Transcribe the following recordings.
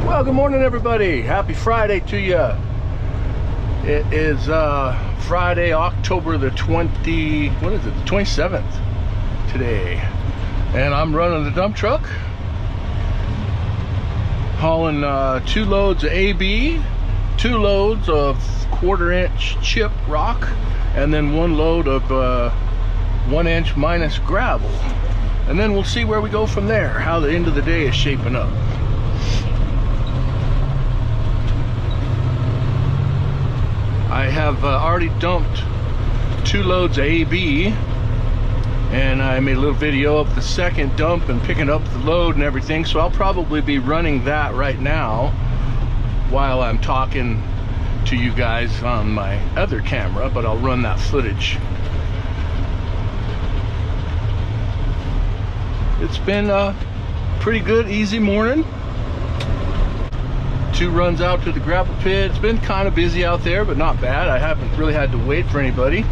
Well, good morning, everybody. Happy Friday to you. It is Friday, October the 27th today. And I'm running the dump truck, hauling 2 loads of AB, 2 loads of 1/4-inch chip rock, and then 1 load of 1-inch minus gravel. And then we'll see where we go from there, how the end of the day is shaping up. I have already dumped 2 loads of AB, and I made a little video of the second dump and picking up the load and everything, so I'll probably be running that right now while I'm talking to you guys on my other camera, but I'll run that footage. It's been a pretty good, easy morning. 2 runs out to the gravel pit. It's been kind of busy out there, but not bad. I haven't really had to wait for anybody.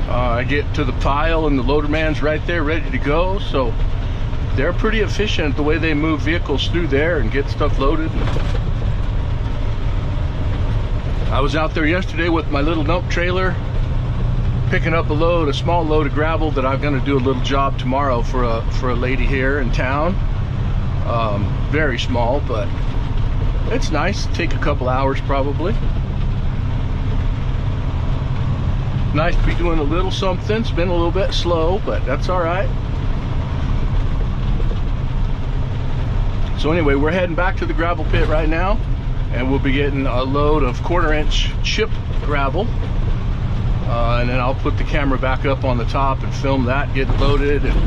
I get to the pile and the loader man's right there ready to go, so they're pretty efficient the way they move vehicles through there and get stuff loaded. I was out there yesterday with my little dump trailer picking up a small load of gravel that I'm going to do a little job tomorrow for a lady here in town. Very small, but it's nice. Take a couple hours probably. Nice to be doing a little something. It's been a little bit slow, but that's all right. So anyway, we're heading back to the gravel pit right now, and we'll be getting a load of 1/4-inch chip gravel. And then I'll put the camera back up on the top and film that getting loaded, and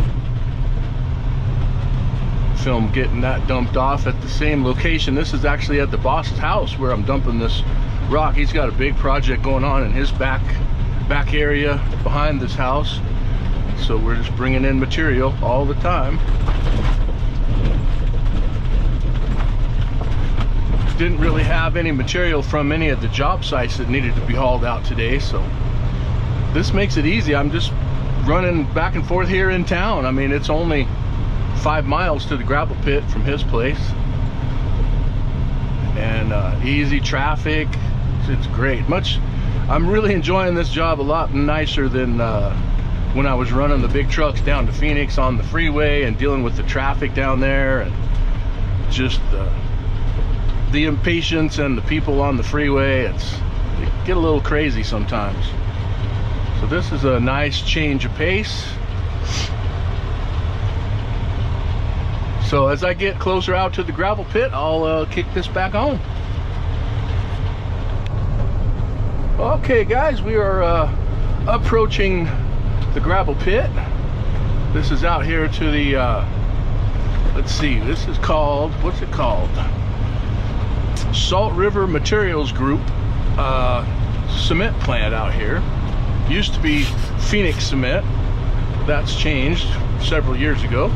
film getting that dumped off at the same location. This is actually at the boss's house where I'm dumping this rock. He's got a big project going on in his back area behind this house, so we're just bringing in material all the time. Didn't really have any material from any of the job sites that needed to be hauled out today, so this makes it easy. I'm just running back and forth here in town. I mean, it's only 5 miles to the gravel pit from his place, and easy traffic. It's great. I'm really enjoying this job a lot nicer than when I was running the big trucks down to Phoenix on the freeway and dealing with the traffic down there, and just the impatience and the people on the freeway. It get a little crazy sometimes. So this is a nice change of pace. So as I get closer out to the gravel pit, I'll kick this back on. Okay guys, we are approaching the gravel pit. This is out here to the, let's see, this is called, what's it called? Salt River Materials Group cement plant out here. Used to be Phoenix Cement. That's changed several years ago.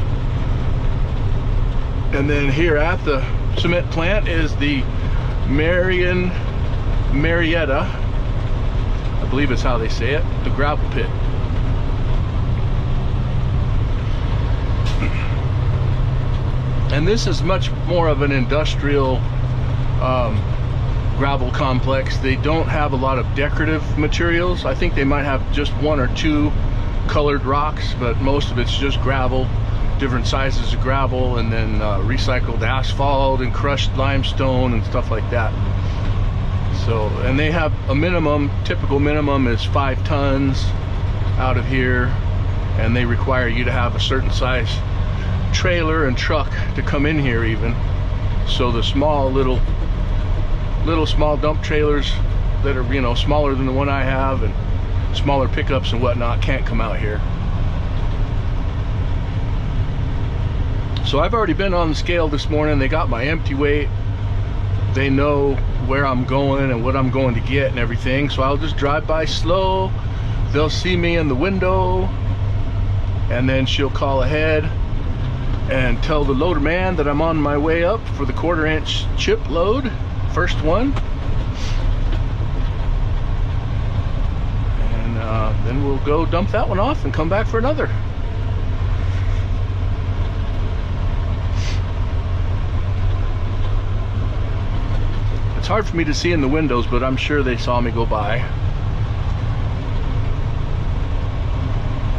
And then here at the cement plant is the Marietta, I believe is how they say it, the gravel pit. And this is much more of an industrial gravel complex. They don't have a lot of decorative materials. I think they might have just 1 or 2 colored rocks, but most of it's just gravel, different sizes of gravel, and then recycled asphalt and crushed limestone and stuff like that. So, and they have a minimum, typical minimum is 5 tons out of here, and they require you to have a certain size trailer and truck to come in here even. So the small small dump trailers that are, you know, smaller than the one I have, and smaller pickups and whatnot, can't come out here. So I've already been on the scale this morning. They got my empty weight. They know where I'm going and what I'm going to get and everything. So I'll just drive by slow. They'll see me in the window, and then she'll call ahead and tell the loader man that I'm on my way up for the 1/4-inch chip load, first one. And then we'll go dump that one off and come back for another. It's hard for me to see in the windows, but I'm sure they saw me go by.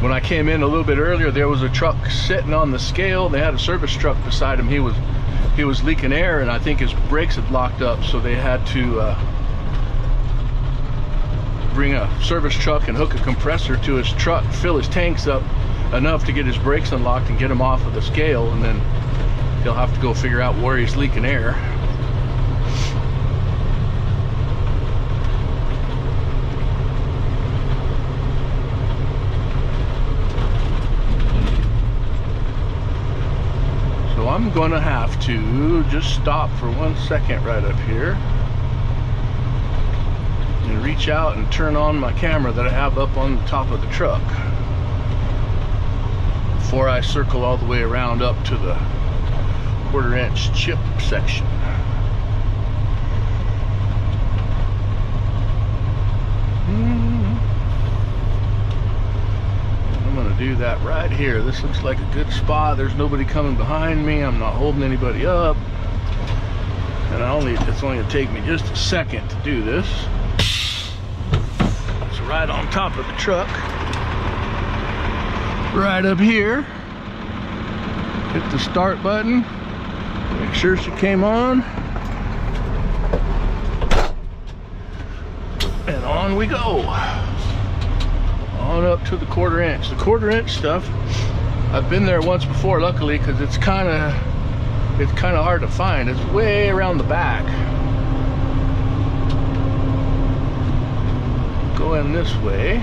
When I came in a little bit earlier, there was a truck sitting on the scale. They had a service truck beside him. He was leaking air, and I think his brakes had locked up, so they had to bring a service truck and hook a compressor to his truck, fill his tanks up enough to get his brakes unlocked and get him off of the scale, and then he'll have to go figure out where he's leaking air. So I'm gonna have to just stop for 1 second right up here and reach out and turn on my camera that I have up on the top of the truck before I circle all the way around up to the 1/4-inch chip section. I'm gonna do that right here. This looks like a good spot. There's nobody coming behind me. I'm not holding anybody up. And it's only gonna take me just a second to do this. It's right on top of the truck. Right up here. Hit the start button. Make sure she came on. And on we go. On up to the 1/4-inch. The 1/4-inch stuff, I've been there once before, luckily, because it's kind of hard to find. It's way around the back. Going this way.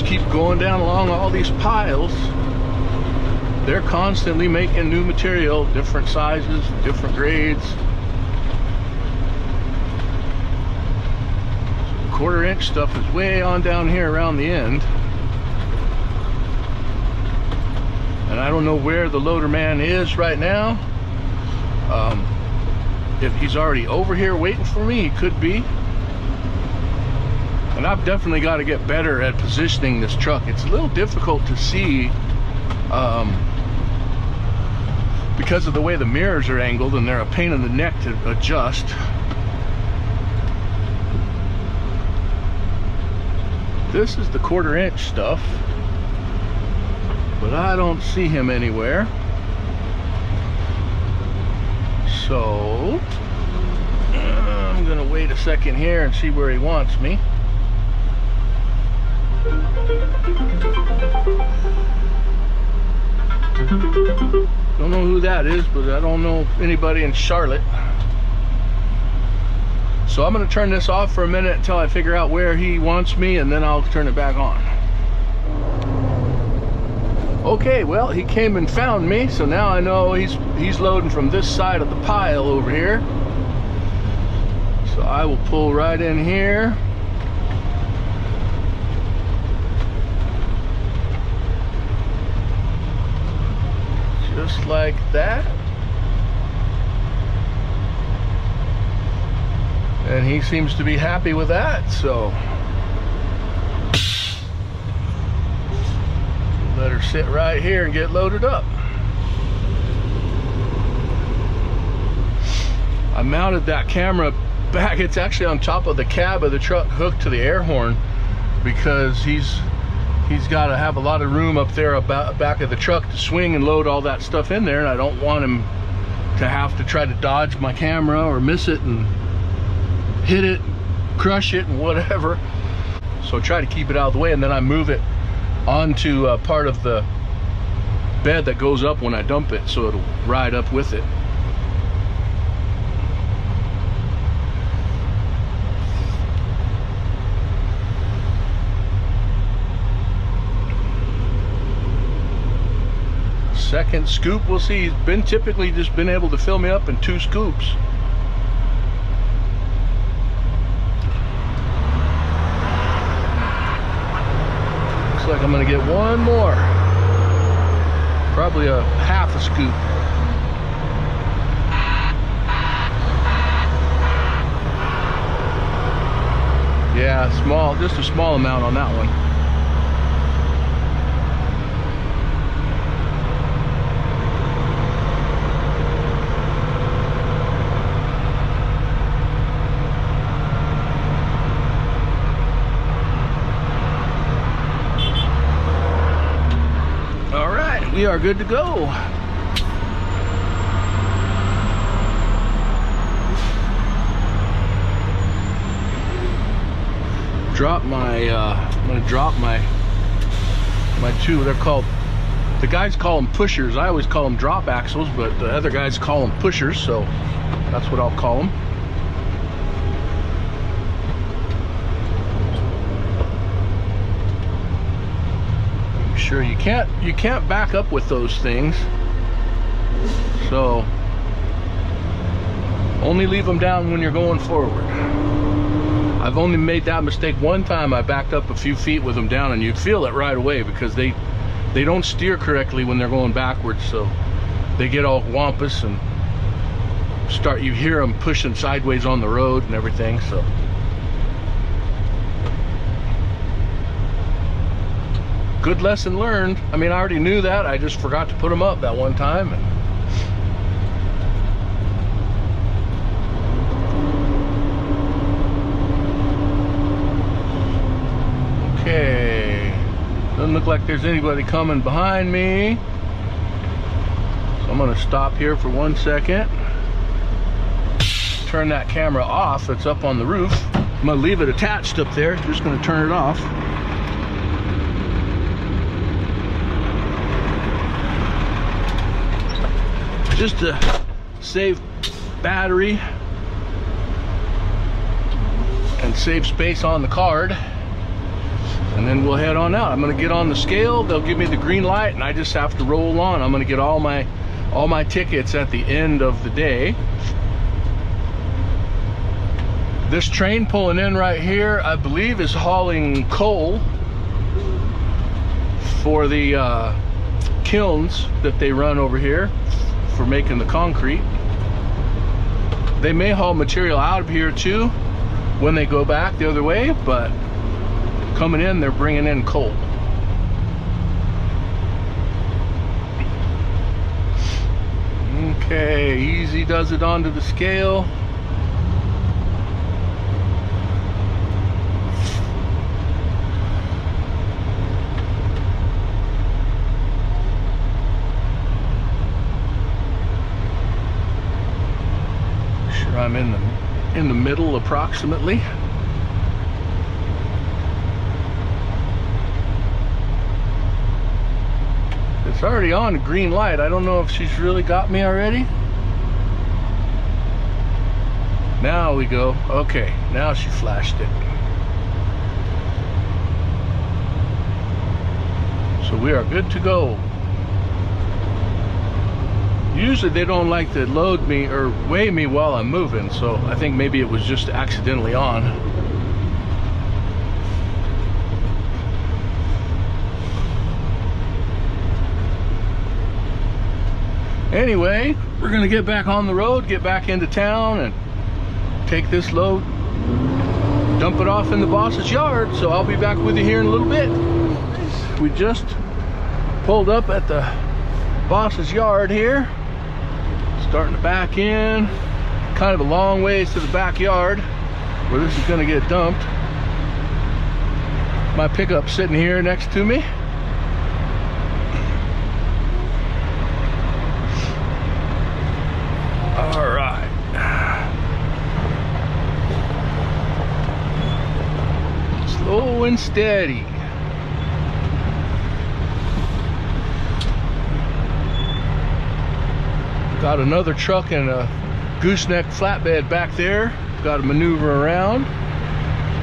Keep going down along all these piles. They're constantly making new material, different sizes, different grades. So the 1/4-inch stuff is way on down here around the end. And I don't know where the loader man is right now. If he's already over here waiting for me, he could be. And I've definitely got to get better at positioning this truck. It's a little difficult to see because of the way the mirrors are angled, and they're a pain in the neck to adjust. This is the 1/4-inch stuff, but I don't see him anywhere. So I'm gonna wait a second here and see where he wants me. Don't know who that is, but I don't know anybody in Charlotte. So I'm going to turn this off for a minute until I figure out where he wants me, and then I'll turn it back on. Okay, well, he came and found me, so now I know he's loading from this side of the pile over here. So I will pull right in here. Just like that. And he seems to be happy with that, so let her sit right here and get loaded up. I mounted that camera back. It's actually on top of the cab of the truck, hooked to the air horn, because he's got to have a lot of room up there about back of the truck to swing and load all that stuff in there, and I don't want him to have to try to dodge my camera or miss it and hit it, crush it, and whatever. So try to keep it out of the way, and then I move it onto part of the bed that goes up when I dump it, so it'll ride up with it. Second scoop, we'll see. He's been typically just been able to fill me up in 2 scoops. Looks like I'm gonna get one more. Probably a half a scoop. Yeah, small, just a small amount on that one. All right, we are good to go. Drop my I'm gonna drop my two, they're called, the guys call them pushers. I always call them drop axles, but the other guys call them pushers, so that's what I'll call them. Sure, you can't back up with those things, so only leave them down when you're going forward. I've only made that mistake one time. I backed up a few feet with them down, and you'd feel it right away because they don't steer correctly when they're going backwards, so they get all wampus and you hear them pushing sideways on the road and everything. So good lesson learned. I mean, I already knew that, I just forgot to put them up that one time. Okay, doesn't look like there's anybody coming behind me, so I'm going to stop here for 1 second, turn that camera off that's up on the roof. I'm going to leave it attached up there, just going to turn it off. Just to save battery and save space on the card. And then we'll head on out. I'm gonna get on the scale, they'll give me the green light, and I just have to roll on. I'm gonna get all my tickets at the end of the day. This train pulling in right here, I believe, is hauling coal for the kilns that they run over here for making the concrete. They may haul material out of here too when they go back the other way, but coming in, they're bringing in coal. Okay, easy does it onto the scale. Sure, I'm in the middle approximately. It's already on a green light. I don't know if she's really got me already. Now we go. Okay, now she flashed it. So we are good to go. Usually they don't like to load me or weigh me while I'm moving, so I think maybe it was just accidentally on. Anyway, we're gonna get back on the road, get back into town, and take this load, dump it off in the boss's yard. So I'll be back with you here in a little bit. We just pulled up at the boss's yard here, starting to back in. Kind of a long ways to the backyard where this is gonna get dumped. My pickup sitting here next to me. All right. Slow and steady. Got another truck and a gooseneck flatbed back there. Got to maneuver around.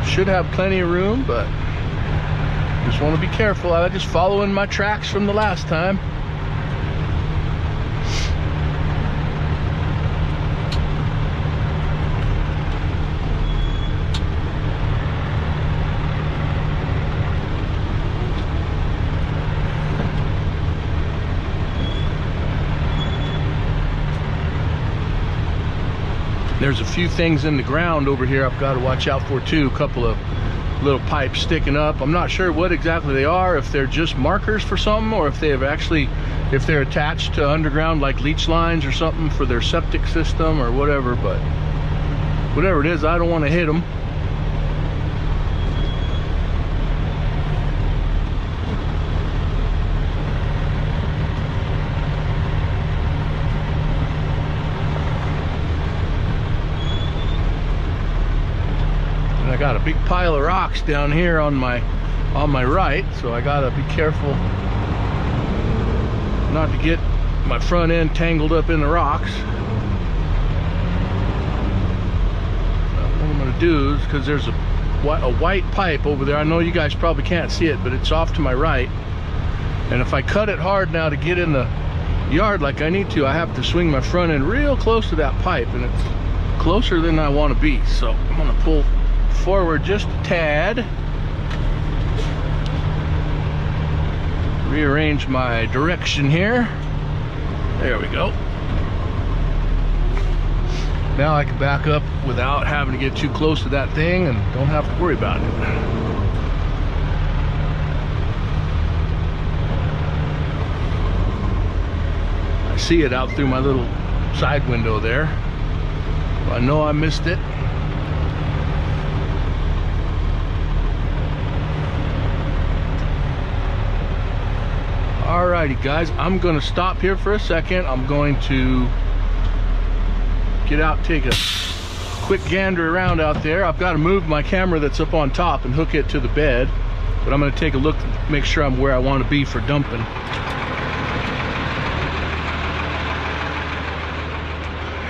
Should have plenty of room, but just want to be careful. I'm just following my tracks from the last time. There's a few things in the ground over here I've got to watch out for too. A couple of little pipes sticking up. I'm not sure what exactly they are, if they're just markers for something, or if they have actually, if they're attached to underground like leach lines or something for their septic system or whatever. But whatever it is, I don't want to hit them. I got a big pile of rocks down here on my right, so I gotta be careful not to get my front end tangled up in the rocks. What I'm gonna do is, because there's a white pipe over there, I know you guys probably can't see it, but it's off to my right, and if I cut it hard now to get in the yard like I need to, I have to swing my front end real close to that pipe, and it's closer than I want to be. So I'm gonna pull forward just a tad, rearrange my direction here. There we go. Now I can back up without having to get too close to that thing and don't have to worry about it. I see it out through my little side window there. I know I missed it. Alrighty guys, I'm gonna stop here for a second. I'm going to get out, take a quick gander around out there. I've got to move my camera that's up on top and hook it to the bed, but I'm gonna take a look to make sure I'm where I want to be for dumping.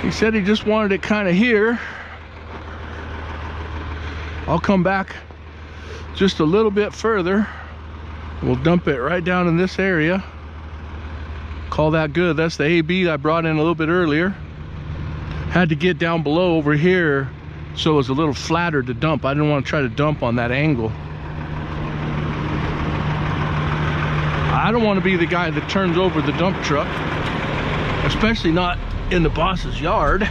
He said he just wanted it kind of here. I'll come back just a little bit further. We'll dump it right down in this area. Call that good. That's the AB I brought in a little bit earlier. Had to get down below over here so it was a little flatter to dump. I didn't want to try to dump on that angle. I don't want to be the guy that turns over the dump truck, especially not in the boss's yard.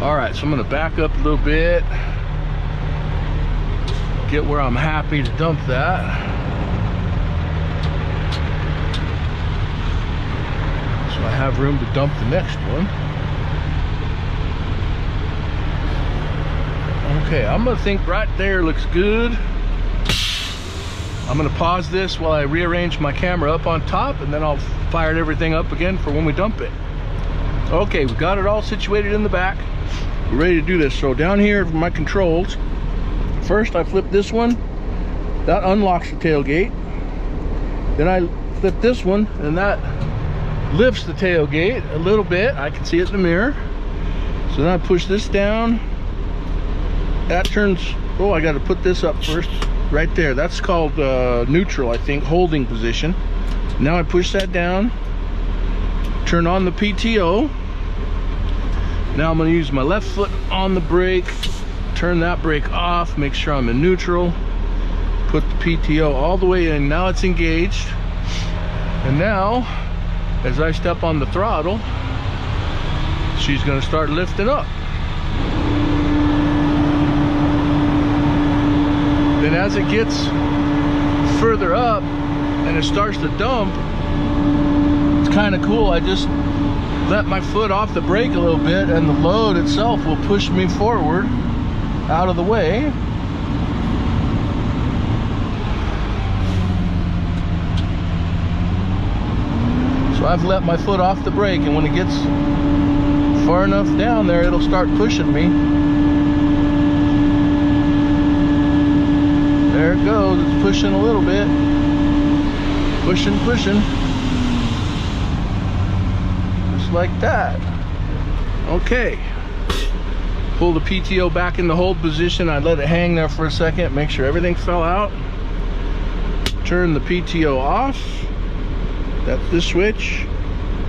All right, so I'm gonna back up a little bit, get where I'm happy to dump that. So I have room to dump the next one. Okay, I'm gonna think right there looks good. I'm gonna pause this while I rearrange my camera up on top, and then I'll fire everything up again for when we dump it. Okay, we got it all situated in the back. We're ready to do this. So down here for my controls, first I flip this one, that unlocks the tailgate. Then I flip this one, and that lifts the tailgate a little bit. I can see it in the mirror. So then I push this down. That turns, oh, I got to put this up first. Right there, that's called neutral, I think, holding position. Now I push that down, turn on the PTO. Now I'm going to use my left foot on the brake, turn that brake off, make sure I'm in neutral, put the PTO all the way in. Now it's engaged, and now as I step on the throttle, she's going to start lifting up. Then as it gets further up and it starts to dump, it's kind of cool. I just let my foot off the brake a little bit, and the load itself will push me forward out of the way. So I've let my foot off the brake, and when it gets far enough down there, it'll start pushing me. There it goes, it's pushing a little bit. Pushing, pushing. Just like that. Okay. Pull the PTO back in the hold position. I let it hang there for a second, make sure everything fell out. Turn the PTO off. That's the switch.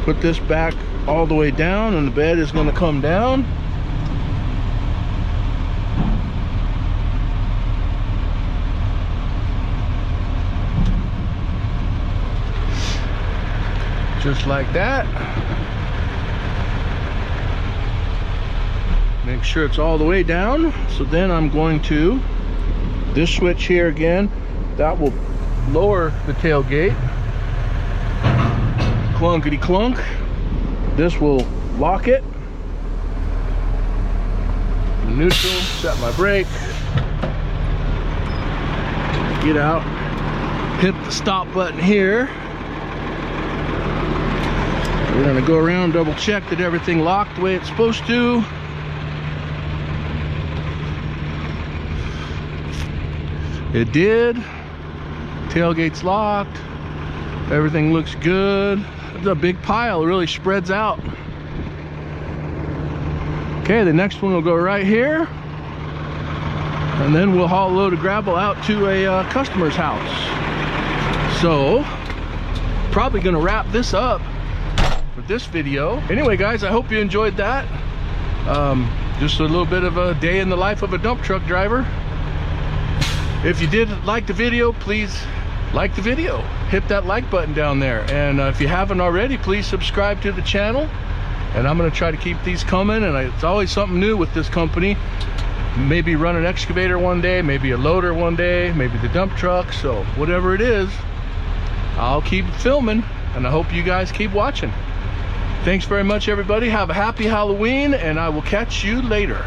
Put this back all the way down, and the bed is going to come down. Just like that. Make sure it's all the way down. So then I'm going to, this switch here again, that will lower the tailgate. Clunkety clunk. This will lock it. Neutral, set my brake. Get out. Hit the stop button here. We're gonna go around, double check that everything locked the way it's supposed to. It did. Tailgate's locked. Everything looks good. It's a big pile, it really spreads out. Okay, the next one will go right here. And then we'll haul a load of gravel out to a customer's house. So, probably gonna wrap this up for this video. Anyway guys, I hope you enjoyed that. Just a little bit of a day in the life of a dump truck driver. If you did like the video, please like the video. Hit that like button down there. And if you haven't already, please subscribe to the channel. And I'm gonna try to keep these coming, and it's always something new with this company. Maybe run an excavator one day, maybe a loader one day, maybe the dump truck. So whatever it is, I'll keep filming, and I hope you guys keep watching. Thanks very much everybody. Have a happy Halloween, and I will catch you later.